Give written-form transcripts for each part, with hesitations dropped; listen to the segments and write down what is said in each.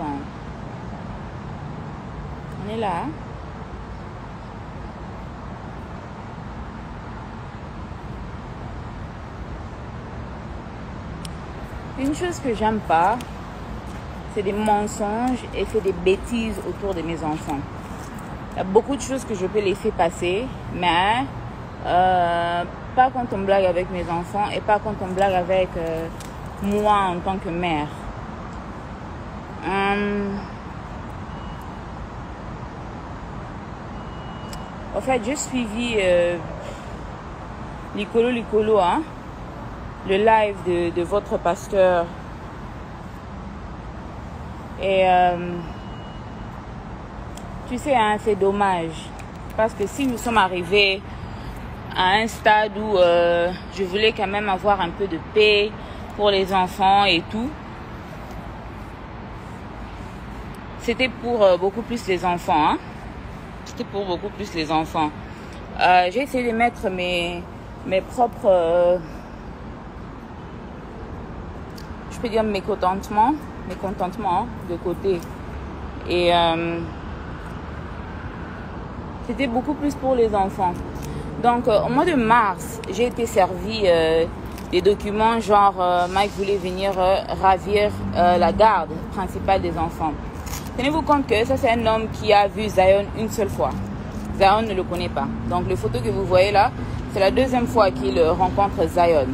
enfants. On est là. Une chose que j'aime pas, c'est des mensonges et c'est des bêtises autour de mes enfants. Il y a beaucoup de choses que je peux laisser passer, mais pas quand on blague avec mes enfants et pas quand on blague avec moi en tant que mère. En fait, j'ai suivi Licolo, hein, le live de votre pasteur. Et tu sais, hein, c'est dommage. Parce que si nous sommes arrivés à un stade où je voulais quand même avoir un peu de paix pour les enfants et tout, c'était pour beaucoup plus les enfants. Hein? C'était pour beaucoup plus les enfants. J'ai essayé de mettre mes propres, je peux dire mécontentements de côté. Et c'était beaucoup plus pour les enfants. Donc, au mois de mars, j'ai été servi des documents genre Mike voulait venir ravir la garde principale des enfants. Tenez-vous compte que ça, c'est un homme qui a vu Zion une seule fois. Zion ne le connaît pas. Donc, les photos que vous voyez là, c'est la deuxième fois qu'il rencontre Zion.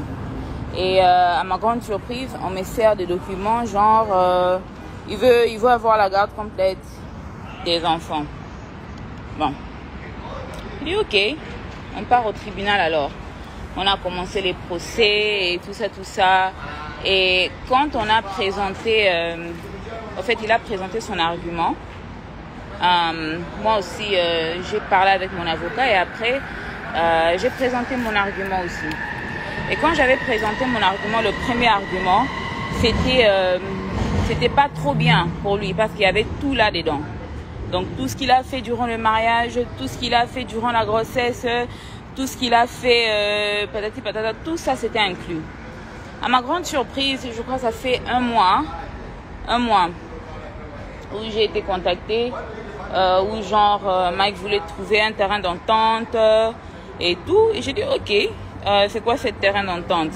Et à ma grande surprise, on me sert des documents genre il veut avoir la garde complète des enfants. Bon. Je dis ok, on part au tribunal alors. On a commencé les procès et tout ça. Et quand on a présenté, en fait, il a présenté son argument. Moi aussi, j'ai parlé avec mon avocat et après, j'ai présenté mon argument aussi. Et quand j'avais présenté mon argument, le premier argument, c'était pas trop bien pour lui parce qu'il y avait tout là-dedans. Donc tout ce qu'il a fait durant le mariage, tout ce qu'il a fait durant la grossesse, tout ce qu'il a fait, patati patata, tout ça c'était inclus. À ma grande surprise, je crois que ça fait un mois où j'ai été contactée, où genre Mike voulait trouver un terrain d'entente et tout. Et j'ai dit ok, c'est quoi ce terrain d'entente?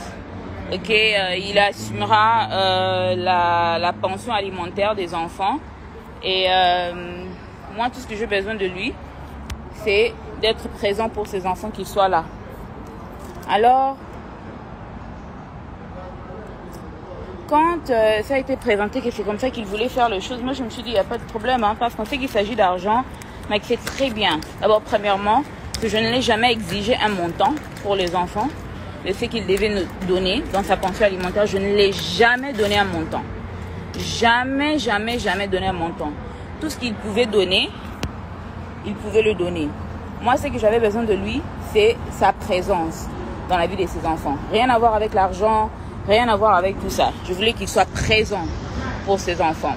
Ok, il assumera la pension alimentaire des enfants. Et moi, tout ce que j'ai besoin de lui, c'est d'être présent pour ses enfants, qu'ils soient là. Alors, quand ça a été présenté que c'est comme ça qu'il voulait faire les choses, moi je me suis dit, il n'y a pas de problème, hein, parce qu'on sait qu'il s'agit d'argent, mais que c'est très bien. D'abord, premièrement, que je ne l'ai jamais exigé un montant pour les enfants. Le fait qu'il devait nous donner dans sa pension alimentaire, je ne l'ai jamais donné un montant. Jamais donné un montant. Tout ce qu'il pouvait donner, il pouvait le donner. Moi, ce que j'avais besoin de lui, c'est sa présence dans la vie de ses enfants. Rien à voir avec l'argent, rien à voir avec tout ça. Je voulais qu'il soit présent pour ses enfants.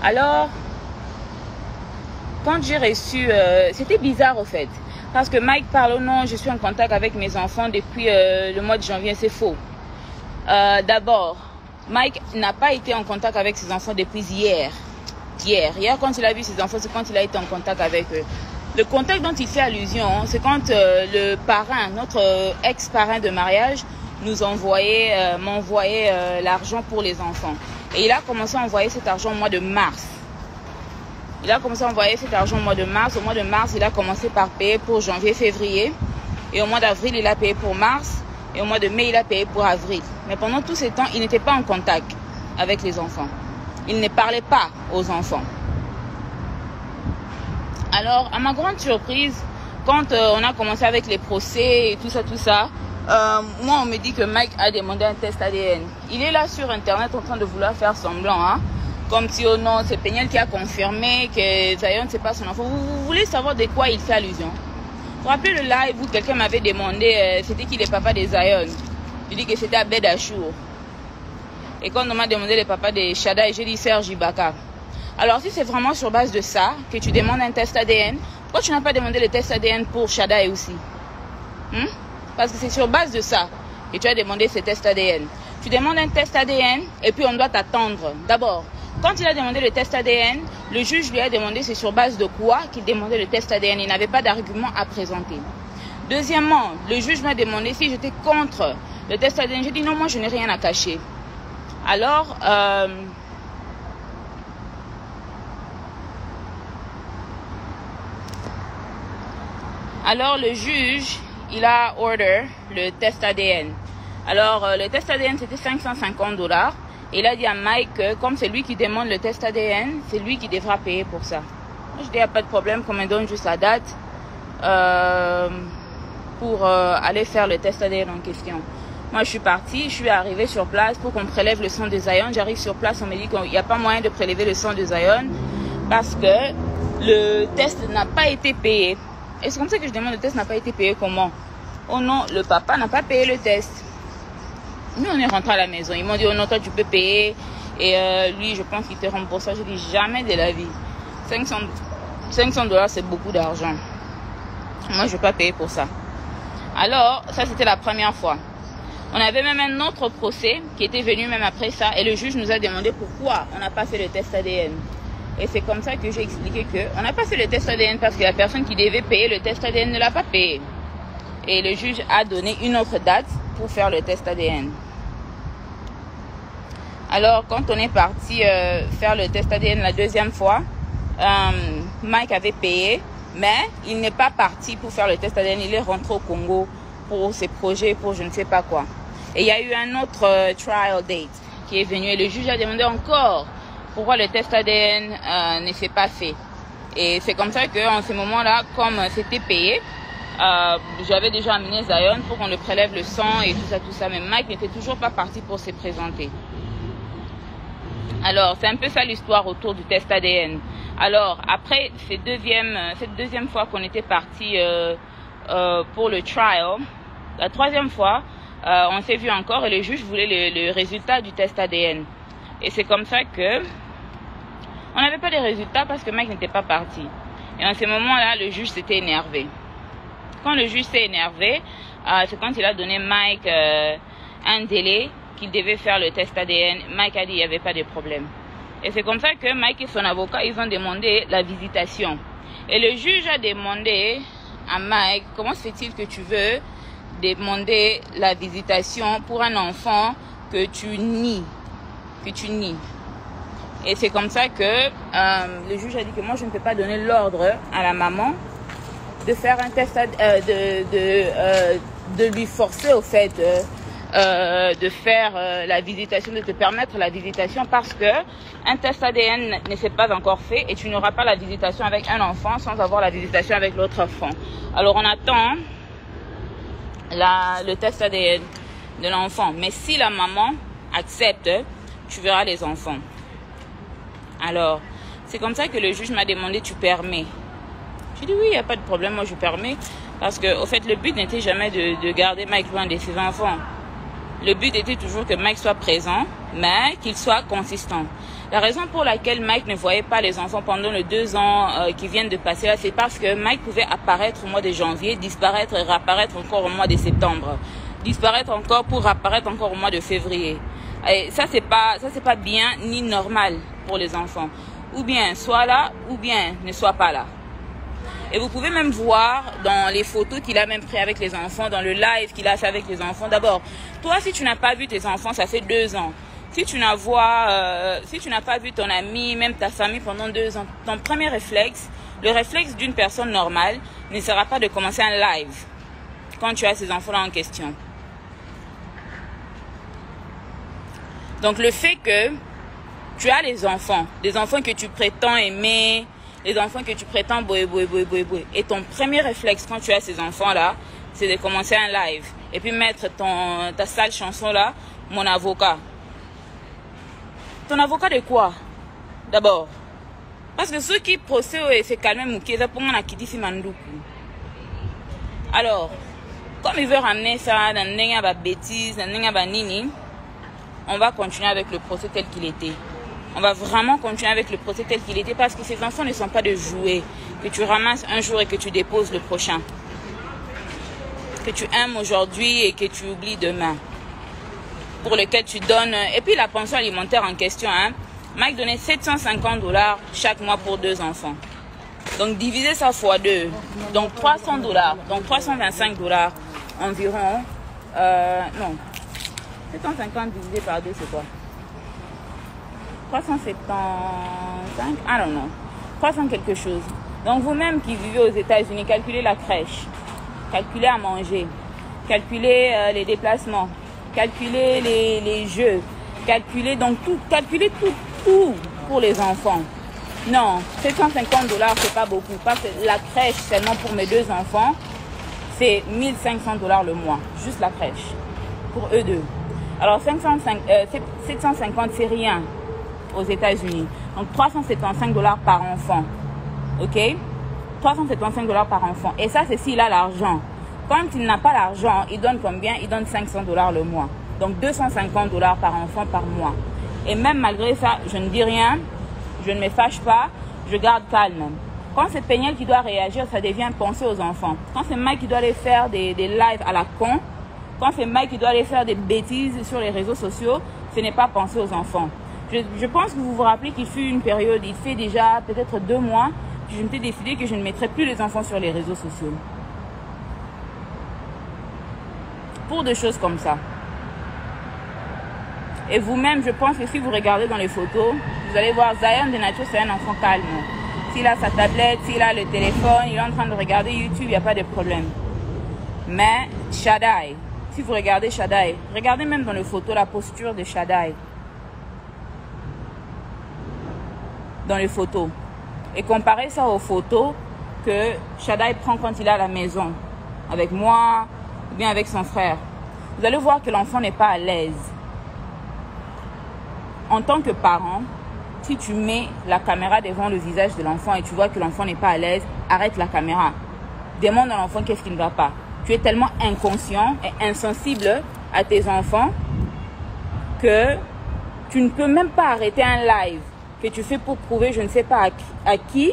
Alors, quand j'ai reçu... c'était bizarre au fait. Parce que Mike parle, oh non, je suis en contact avec mes enfants depuis le mois de janvier. C'est faux. D'abord, Mike n'a pas été en contact avec ses enfants depuis hier. Hier, quand il a vu ses enfants, c'est quand il a été en contact avec eux. Le contact dont il fait allusion, c'est quand le parrain, notre ex-parrain de mariage, m'envoyait l'argent pour les enfants. Et il a commencé à envoyer cet argent au mois de mars. Au mois de mars, il a commencé par payer pour janvier, février. Et au mois d'avril, il a payé pour mars. Et au mois de mai, il a payé pour avril. Mais pendant tout ce temps, il n'était pas en contact avec les enfants. Il ne parlait pas aux enfants. Alors, à ma grande surprise, quand on a commencé avec les procès et tout ça, moi, on me dit que Mike a demandé un test ADN. Il est là sur Internet en train de vouloir faire semblant, hein. Comme si, oh non, c'est Peniel qui a confirmé que Zion, c'est pas son enfant. Vous voulez savoir de quoi il fait allusion? Vous vous rappelez le live où quelqu'un m'avait demandé c'était qui le papa de Zion? Je dis que c'était Abed Achour. Et quand on m'a demandé le papa de Shada, j'ai dit Serge Ibaka. Alors si c'est vraiment sur base de ça que tu demandes un test ADN, pourquoi tu n'as pas demandé le test ADN pour Shada aussi? Parce que c'est sur base de ça que tu as demandé ce test ADN. Tu demandes un test ADN et puis on doit t'attendre. D'abord, quand il a demandé le test ADN, le juge lui a demandé c'est sur base de quoi qu'il demandait le test ADN. Il n'avait pas d'argument à présenter. Deuxièmement, le juge m'a demandé si j'étais contre le test ADN. J'ai dit non, moi je n'ai rien à cacher. Alors le juge, il a order le test ADN. Alors le test ADN c'était $550. Et il a dit à Mike que comme c'est lui qui demande le test ADN, c'est lui qui devra payer pour ça. Moi, je dis il n'y a pas de problème, qu'on me donne juste la date pour aller faire le test ADN en question. Moi je suis partie, je suis arrivée sur place pour qu'on prélève le sang de Zion. J'arrive sur place, on me dit qu'il n'y a pas moyen de prélever le sang de Zion parce que le test n'a pas été payé. Et c'est comme ça que je demande, le test n'a pas été payé comment? Oh non, le papa n'a pas payé le test. Nous, on est rentré à la maison. Ils m'ont dit, oh non, toi, tu peux payer. Et lui, je pense qu'il te rembourse ça. Je dis, jamais de la vie. $500, c'est beaucoup d'argent. Moi, je ne vais pas payer pour ça. Alors, ça, c'était la première fois. On avait même un autre procès qui était venu même après ça. Et le juge nous a demandé pourquoi on n'a pas fait le test ADN. Et c'est comme ça que j'ai expliqué qu'on n'a pas fait le test ADN parce que la personne qui devait payer le test ADN ne l'a pas payé. Et le juge a donné une autre date pour faire le test ADN. Alors, quand on est parti faire le test ADN la deuxième fois, Mike avait payé, mais il n'est pas parti pour faire le test ADN. Il est rentré au Congo pour ses projets, pour je ne sais pas quoi. Et il y a eu un autre trial date qui est venu et le juge a demandé encore pourquoi le test ADN ne s'est pas fait. Et c'est comme ça qu'en ce moment-là, comme c'était payé, j'avais déjà amené Zion pour qu'on le prélève le sang et tout ça. Mais Mike n'était toujours pas parti pour se présenter. Alors, c'est un peu ça l'histoire autour du test ADN. Alors, après cette deuxième fois qu'on était parti pour le trial, la troisième fois, on s'est vu encore et le juge voulait le résultat du test ADN. Et c'est comme ça que on n'avait pas de résultats parce que Mike n'était pas parti. Et en ce moment-là, le juge s'était énervé. Quand le juge s'est énervé, c'est quand il a donné Mike un délai qu'il devait faire le test ADN. Mike a dit qu'il n'y avait pas de problème. Et c'est comme ça que Mike et son avocat, ils ont demandé la visitation. Et le juge a demandé à Mike, comment se fait-il que tu veux demander la visitation pour un enfant que tu nies? Et c'est comme ça que le juge a dit que moi je ne peux pas donner l'ordre à la maman de faire un test, de lui forcer au fait de faire la visitation, de te permettre la visitation parce que un test ADN ne s'est pas encore fait et tu n'auras pas la visitation avec un enfant sans avoir la visitation avec l'autre enfant. Alors on attend le test ADN de l'enfant. Mais si la maman accepte, tu verras les enfants. Alors, c'est comme ça que le juge m'a demandé, tu permets? J'ai dit oui, il n'y a pas de problème, moi je permets. Parce que, au fait, le but n'était jamais de garder Mike loin de ses enfants. Le but était toujours que Mike soit présent, mais qu'il soit consistant. La raison pour laquelle Mike ne voyait pas les enfants pendant les 2 ans qui viennent de passer là, c'est parce que Mike pouvait apparaître au mois de janvier, disparaître et réapparaître encore au mois de septembre. Disparaître encore pour apparaître encore au mois de février. Et ça c'est pas bien ni normal pour les enfants. Ou bien sois là, ou bien ne sois pas là. Et vous pouvez même voir dans les photos qu'il a même pris avec les enfants, dans le live qu'il a fait avec les enfants. D'abord, toi si tu n'as pas vu tes enfants, ça fait 2 ans. Si tu n'as pas vu ton ami, même ta famille pendant 2 ans, ton premier réflexe, le réflexe d'une personne normale, ne sera pas de commencer un live quand tu as ces enfants-là en question. Donc le fait que tu as les enfants, des enfants que tu prétends aimer, les enfants que tu prétends boé. Et ton premier réflexe quand tu as ces enfants-là, c'est de commencer un live. Et puis mettre ta sale chanson-là, mon avocat. Ton avocat de quoi? D'abord. Parce que ceux qui procèdent, c'est quand même Moukeza pour moi, Nakiti Mandoukou. Alors, comme il veut ramener ça dans une bêtise, dans une nini, on va continuer avec le procès tel qu'il était. On va vraiment continuer avec le procès tel qu'il était parce que ces enfants ne sont pas de jouets que tu ramasses un jour et que tu déposes le prochain. Que tu aimes aujourd'hui et que tu oublies demain. Pour lequel tu donnes... Et puis la pension alimentaire en question, hein, Mike donnait 750 $, chaque mois pour 2 enfants. Donc, divisez ça fois 2. Donc, 300 $. Donc, 325 $. Environ. Non. 750 divisé par 2, c'est quoi? 375? I don't know. 300 quelque chose. Donc, vous-même qui vivez aux États-Unis, calculez la crèche. Calculez à manger. Calculez les déplacements. Calculez les jeux. Calculez donc tout. Calculez tout pour les enfants. Non, 750 $, c'est pas beaucoup. Parce que la crèche, seulement pour mes 2 enfants, c'est 1500 $ le mois. Juste la crèche. Pour eux deux. Alors, 750, c'est rien aux États-Unis. Donc, 375 $ par enfant. OK? 375 $ par enfant. Et ça, c'est s'il a l'argent. Quand il n'a pas l'argent, il donne combien? Il donne 500 $ le mois. Donc, 250 $ par enfant par mois. Et même malgré ça, je ne dis rien. Je ne me fâche pas. Je garde calme. Quand c'est Peniel qui doit réagir, ça devient penser aux enfants. Quand c'est Mike qui doit aller faire des lives à la con, quand c'est Mike qui doit aller faire des bêtises sur les réseaux sociaux, ce n'est pas penser aux enfants. Je pense que vous vous rappelez qu'il fut une période, il fait déjà peut-être 2 mois, que je m'étais décidé que je ne mettrais plus les enfants sur les réseaux sociaux. Pour des choses comme ça. Et vous-même, je pense que si vous regardez dans les photos, vous allez voir Zion de nature, c'est un enfant calme. S'il a sa tablette, s'il a le téléphone, il est en train de regarder YouTube, il n'y a pas de problème. Mais Shaddai, si vous regardez Shaddai, regardez même dans les photos la posture de Shaddai. Dans les photos. Et comparez ça aux photos que Shaddai prend quand il est à la maison. Avec moi, ou bien avec son frère. Vous allez voir que l'enfant n'est pas à l'aise. En tant que parent, si tu mets la caméra devant le visage de l'enfant et tu vois que l'enfant n'est pas à l'aise, arrête la caméra. Demande à l'enfant qu'est-ce qui ne va pas. Tu es tellement inconscient et insensible à tes enfants que tu ne peux même pas arrêter un live que tu fais pour prouver je ne sais pas à qui,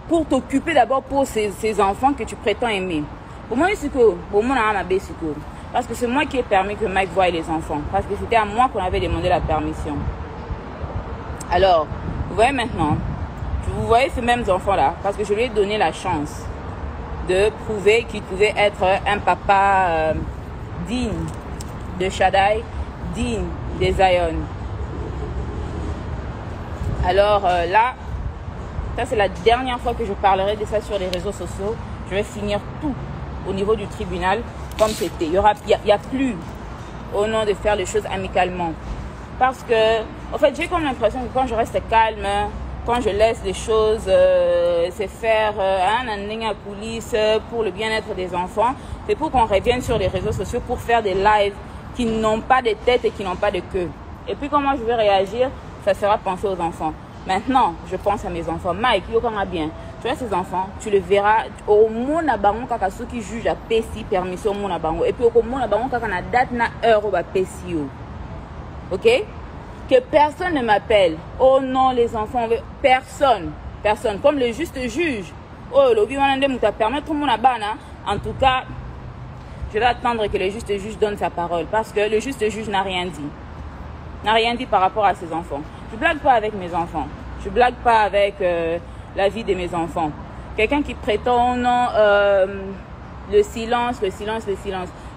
pour t'occuper d'abord pour ces enfants que tu prétends aimer. Parce que c'est moi qui ai permis que Mike voie les enfants. Parce que c'était à moi qu'on avait demandé la permission. Alors, vous voyez maintenant, vous voyez ces mêmes enfants-là, parce que je lui ai donné la chance de prouver qu'il pouvait être un papa digne de Shaddai, digne des Zion. Alors là, ça c'est la dernière fois que je parlerai de ça sur les réseaux sociaux. Je vais finir tout au niveau du tribunal comme c'était. Il y a plus au nom de faire les choses amicalement. Parce que, en fait, j'ai comme l'impression que quand je reste calme, quand je laisse les choses se faire un police pour le bien-être des enfants, c'est pour qu'on revienne sur les réseaux sociaux pour faire des lives qui n'ont pas de tête et qui n'ont pas de queue. Et puis comment je vais réagir, ça sera penser aux enfants. Maintenant, je pense à mes enfants. Mike, yo quand bien. Tu vois ces enfants, tu le verras au monde à baron kaka ceux qui jugent à PSI permission au monde à baron et puis au monde à baron kaka na date na heure au PSI. OK? Que personne ne m'appelle. Oh non, les enfants, personne. Personne. Comme le juste juge. Oh, l'obi wanande mouta permettre tout le monde à bana. En tout cas, je vais attendre que le juste juge donne sa parole. Parce que le juste juge n'a rien dit. N'a rien dit par rapport à ses enfants. Je blague pas avec mes enfants. Je blague pas avec la vie de mes enfants. Quelqu'un qui prétend, non, le silence.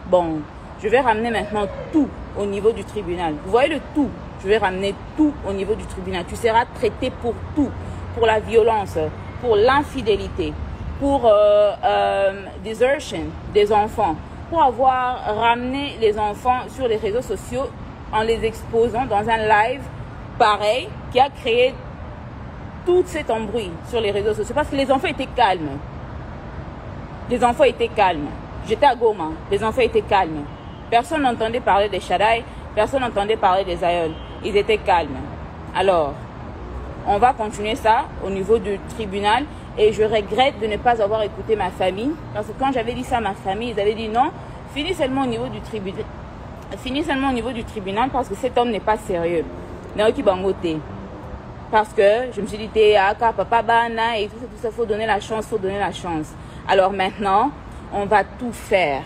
Bon, je vais ramener maintenant tout au niveau du tribunal. Vous voyez le tout. Je vais ramener tout au niveau du tribunal. Tu seras traité pour tout. Pour la violence, pour l'infidélité, pour desertion des enfants. Pour avoir ramené les enfants sur les réseaux sociaux en les exposant dans un live pareil qui a créé tout cet embrouille sur les réseaux sociaux. Parce que les enfants étaient calmes. Les enfants étaient calmes. J'étais à Goma. Les enfants étaient calmes. Personne n'entendait parler des Shaddai. Personne n'entendait parler des Zion. Ils étaient calmes. Alors, on va continuer ça au niveau du tribunal. Et je regrette de ne pas avoir écouté ma famille. Parce que quand j'avais dit ça à ma famille, ils avaient dit non, finis seulement au niveau du tribunal. Finis seulement au niveau du tribunal parce que cet homme n'est pas sérieux. Parce que je me suis dit, papa, bana, et tout ça, faut donner la chance, Alors maintenant, on va tout faire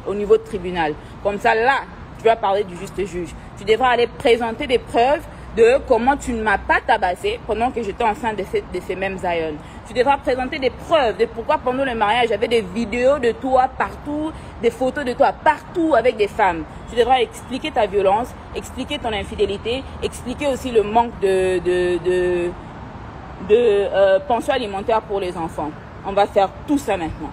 au niveau du tribunal. Comme ça, là, tu vas parler du juste juge. Tu devras aller présenter des preuves de comment tu ne m'as pas tabassé pendant que j'étais enceinte de ces mêmes aïeuls. Tu devras présenter des preuves de pourquoi pendant le mariage, j'avais des vidéos de toi partout, des photos de toi partout avec des femmes. Tu devras expliquer ta violence, expliquer ton infidélité, expliquer aussi le manque de pension alimentaire pour les enfants. On va faire tout ça maintenant.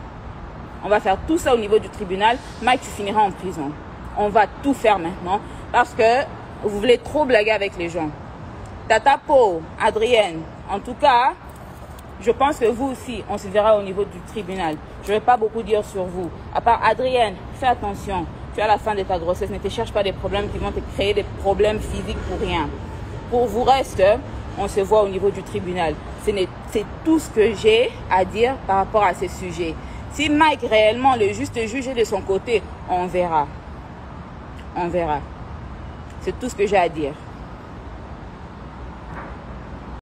On va faire tout ça au niveau du tribunal. Mike, tu finiras en prison. On va tout faire maintenant parce que vous voulez trop blaguer avec les gens. Tata Po, Adrienne, en tout cas, je pense que vous aussi, on se verra au niveau du tribunal. Je ne vais pas beaucoup dire sur vous. À part Adrienne, fais attention. Tu es à la fin de ta grossesse. Ne te cherche pas des problèmes qui vont te créer des problèmes physiques pour rien. Pour vous reste, on se voit au niveau du tribunal. C'est tout ce que j'ai à dire par rapport à ces sujets. Si Mike réellement, le juste juge de son côté, on verra. On verra. C'est tout ce que j'ai à dire.